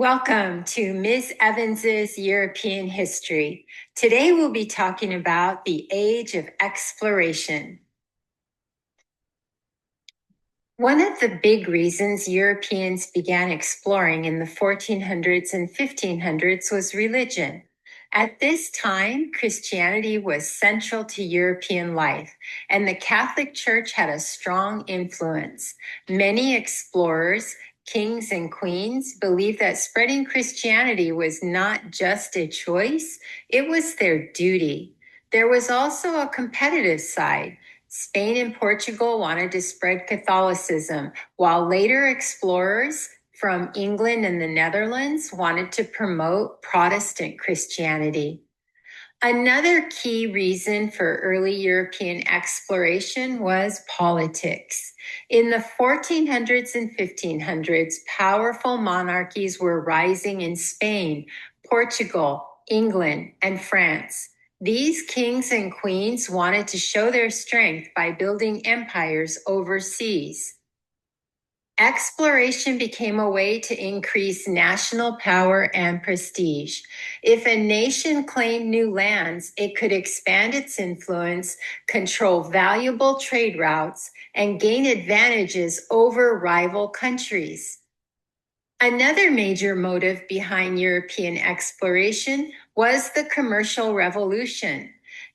Welcome to Ms. Evans's European History. Today we'll be talking about the Age of Exploration. One of the big reasons Europeans began exploring in the 1400s and 1500s was religion. At this time, Christianity was central to European life, and the Catholic Church had a strong influence. Many explorers, kings and queens, believed that spreading Christianity was not just a choice, it was their duty. There was also a competitive side. Spain and Portugal wanted to spread Catholicism, while later explorers from England and the Netherlands wanted to promote Protestant Christianity. Another key reason for early European exploration was politics. In the 1400s and 1500s, powerful monarchies were rising in Spain, Portugal, England, and France. These kings and queens wanted to show their strength by building empires overseas. Exploration became a way to increase national power and prestige. If a nation claimed new lands, it could expand its influence, control valuable trade routes, and gain advantages over rival countries. Another major motive behind European exploration was the commercial revolution.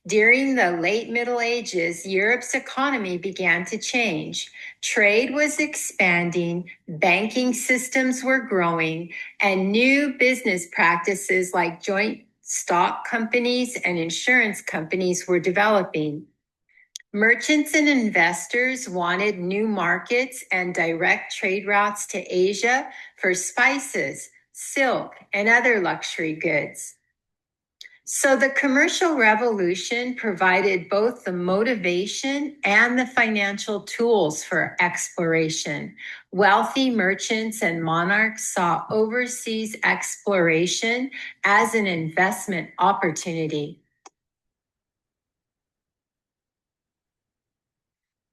During the late Middle Ages, Europe's economy began to change. Trade was expanding, banking systems were growing, and new business practices like joint stock companies and insurance companies were developing. Merchants and investors wanted new markets and direct trade routes to Asia for spices, silk, and other luxury goods. So the commercial revolution provided both the motivation and the financial tools for exploration. Wealthy merchants and monarchs saw overseas exploration as an investment opportunity.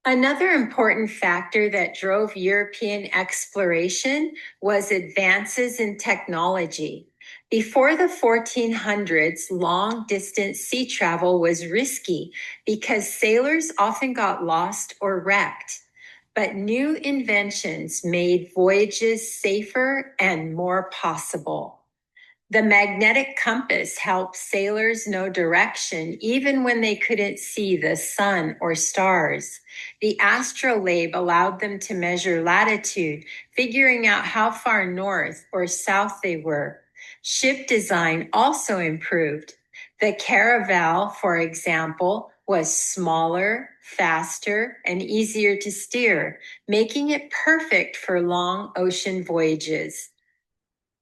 Another important factor that drove European exploration was advances in technology. Before the 1400s, long-distance sea travel was risky because sailors often got lost or wrecked. But new inventions made voyages safer and more possible. The magnetic compass helped sailors know direction even when they couldn't see the sun or stars. The astrolabe allowed them to measure latitude, figuring out how far north or south they were. Ship design also improved. The caravel, for example, was smaller, faster, and easier to steer, making it perfect for long ocean voyages.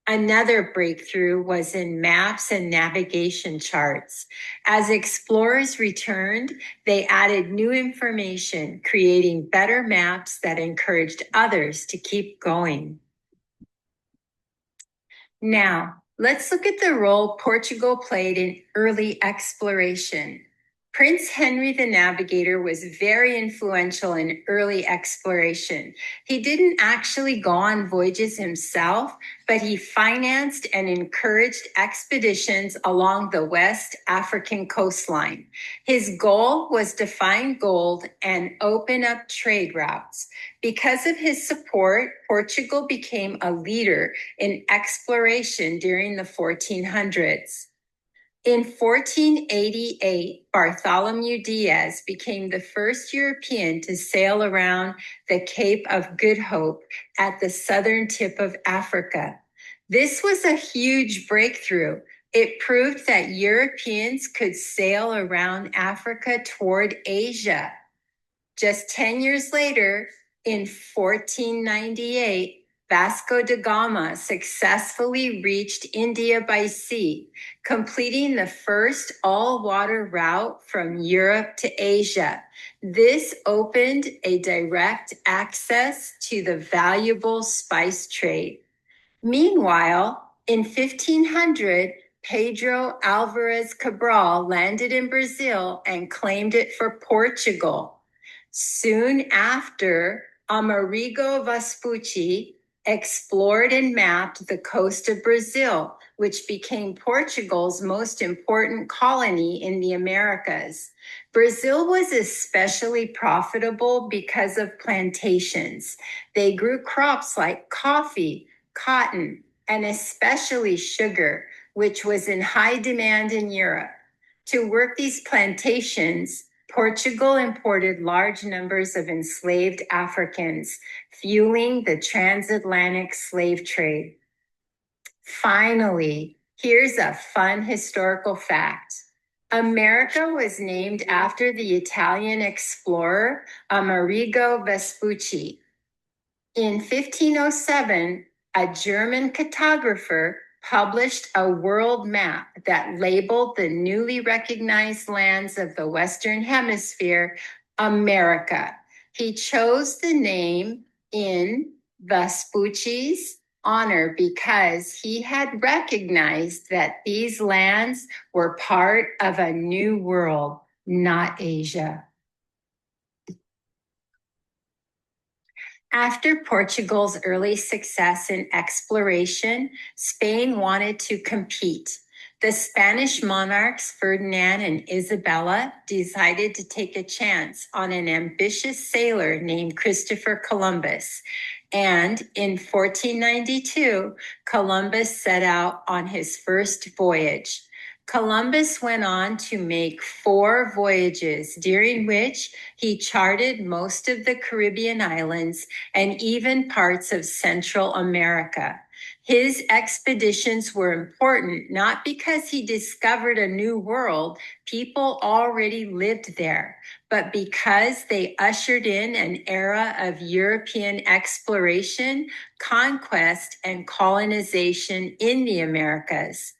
Another breakthrough was in maps and navigation charts. As explorers returned, they added new information, creating better maps that encouraged others to keep going. Now, let's look at the role Portugal played in early exploration. Prince Henry the Navigator was very influential in early exploration. He didn't actually go on voyages himself, but he financed and encouraged expeditions along the West African coastline. His goal was to find gold and open up trade routes. Because of his support, Portugal became a leader in exploration during the 1400s. In 1488, Bartholomew Diaz became the first European to sail around the Cape of Good Hope at the southern tip of Africa. This was a huge breakthrough. It proved that Europeans could sail around Africa toward Asia. Just 10 years later, in 1498, Vasco da Gama successfully reached India by sea, completing the first all-water route from Europe to Asia. This opened a direct access to the valuable spice trade. Meanwhile, in 1500, Pedro Alvarez Cabral landed in Brazil and claimed it for Portugal. Soon after, Amerigo Vespucci explored and mapped the coast of Brazil, which became Portugal's most important colony in the Americas. Brazil was especially profitable because of plantations. They grew crops like coffee, cotton, and especially sugar, which was in high demand in Europe. To work these plantations, Portugal imported large numbers of enslaved Africans, fueling the transatlantic slave trade. Finally, here's a fun historical fact. America was named after the Italian explorer Amerigo Vespucci. In 1507, a German cartographer published a world map that labeled the newly recognized lands of the Western Hemisphere America. He chose the name in Vespucci's honor because he had recognized that these lands were part of a new world, not Asia. After Portugal's early success in exploration, Spain wanted to compete. The Spanish monarchs Ferdinand and Isabella decided to take a chance on an ambitious sailor named Christopher Columbus. And in 1492, Columbus set out on his first voyage. Columbus went on to make 4 voyages, during which he charted most of the Caribbean islands and even parts of Central America. His expeditions were important not because he discovered a new world, people already lived there, but because they ushered in an era of European exploration, conquest, and colonization in the Americas.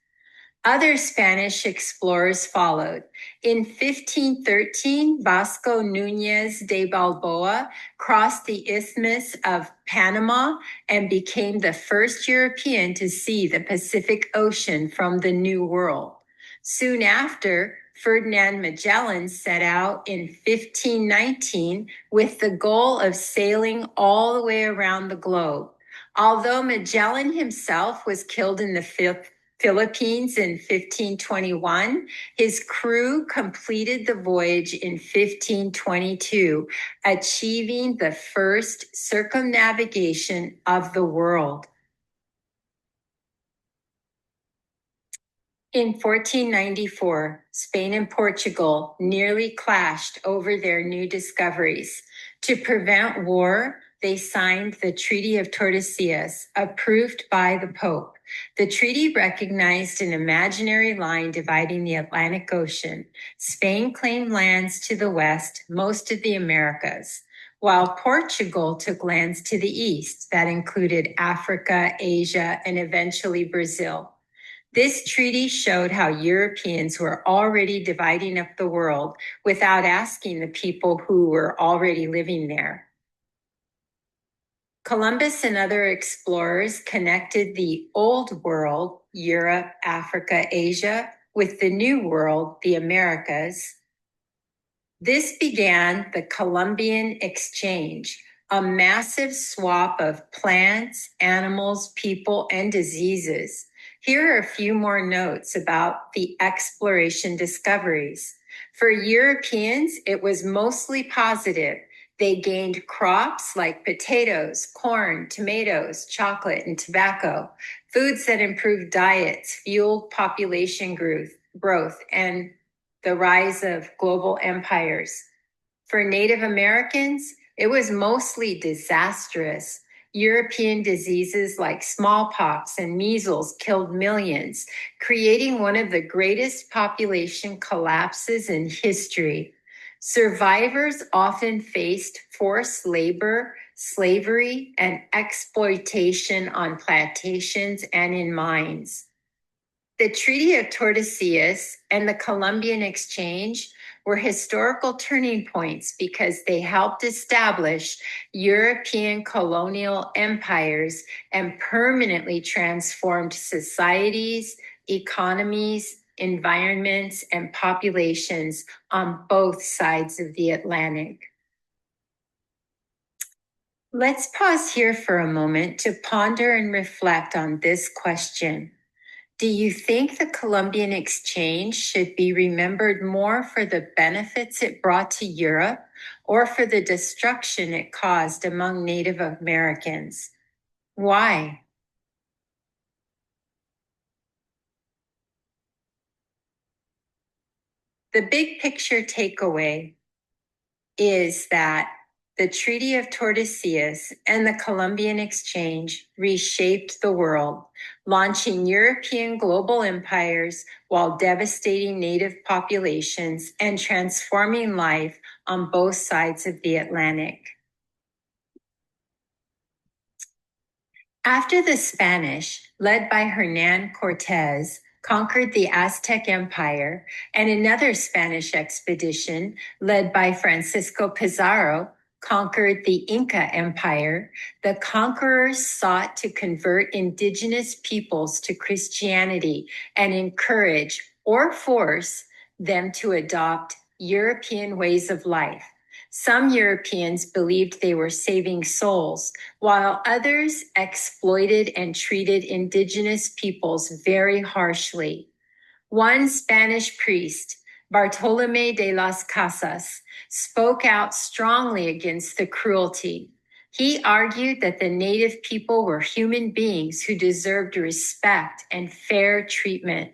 Other Spanish explorers followed. In 1513, Vasco Núñez de Balboa crossed the Isthmus of Panama and became the first European to see the Pacific Ocean from the New World. Soon after, Ferdinand Magellan set out in 1519 with the goal of sailing all the way around the globe. Although Magellan himself was killed in the Philippines in 1521, his crew completed the voyage in 1522, achieving the first circumnavigation of the world. In 1494, Spain and Portugal nearly clashed over their new discoveries. To prevent war, they signed the Treaty of Tordesillas, approved by the Pope. The treaty recognized an imaginary line dividing the Atlantic Ocean. Spain claimed lands to the west, most of the Americas, while Portugal took lands to the east that included Africa, Asia, and eventually Brazil. This treaty showed how Europeans were already dividing up the world without asking the people who were already living there. Columbus and other explorers connected the Old World, Europe, Africa, Asia, with the New World, the Americas. This began the Columbian Exchange, a massive swap of plants, animals, people, and diseases. Here are a few more notes about the exploration discoveries. For Europeans, it was mostly positive. They gained crops like potatoes, corn, tomatoes, chocolate, and tobacco, foods that improved diets, fueled population growth, and the rise of global empires. For Native Americans, it was mostly disastrous. European diseases like smallpox and measles killed millions, creating one of the greatest population collapses in history. Survivors often faced forced labor, slavery, and exploitation on plantations and in mines. The Treaty of Tordesillas and the Columbian Exchange were historical turning points because they helped establish European colonial empires and permanently transformed societies, economies, environments, and populations on both sides of the Atlantic. Let's pause here for a moment to ponder and reflect on this question. Do you think the Columbian Exchange should be remembered more for the benefits it brought to Europe or for the destruction it caused among Native Americans? Why? The big picture takeaway is that the Treaty of Tordesillas and the Columbian Exchange reshaped the world, launching European global empires while devastating native populations and transforming life on both sides of the Atlantic. After the Spanish, led by Hernan Cortés, conquered the Aztec Empire, and another Spanish expedition, led by Francisco Pizarro, conquered the Inca Empire, the conquerors sought to convert indigenous peoples to Christianity and encourage or force them to adopt European ways of life. Some Europeans believed they were saving souls, while others exploited and treated indigenous peoples very harshly. One Spanish priest, Bartolomé de las Casas, spoke out strongly against the cruelty. He argued that the native people were human beings who deserved respect and fair treatment.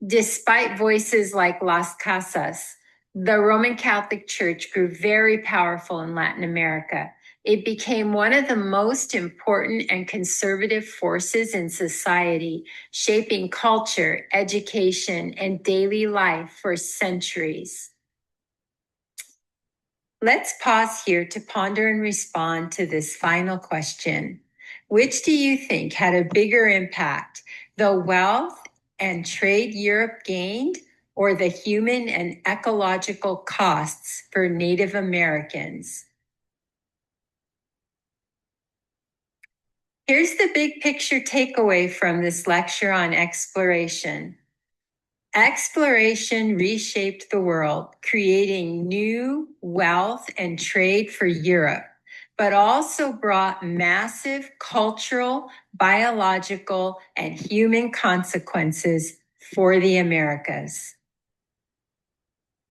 Despite voices like Las Casas, the Roman Catholic Church grew very powerful in Latin America. It became one of the most important and conservative forces in society, shaping culture, education, and daily life for centuries. Let's pause here to ponder and respond to this final question. Which do you think had a bigger impact, the wealth and trade Europe gained, or the human and ecological costs for Native Americans? Here's the big picture takeaway from this lecture on exploration. Exploration reshaped the world, creating new wealth and trade for Europe, but also brought massive cultural, biological, and human consequences for the Americas.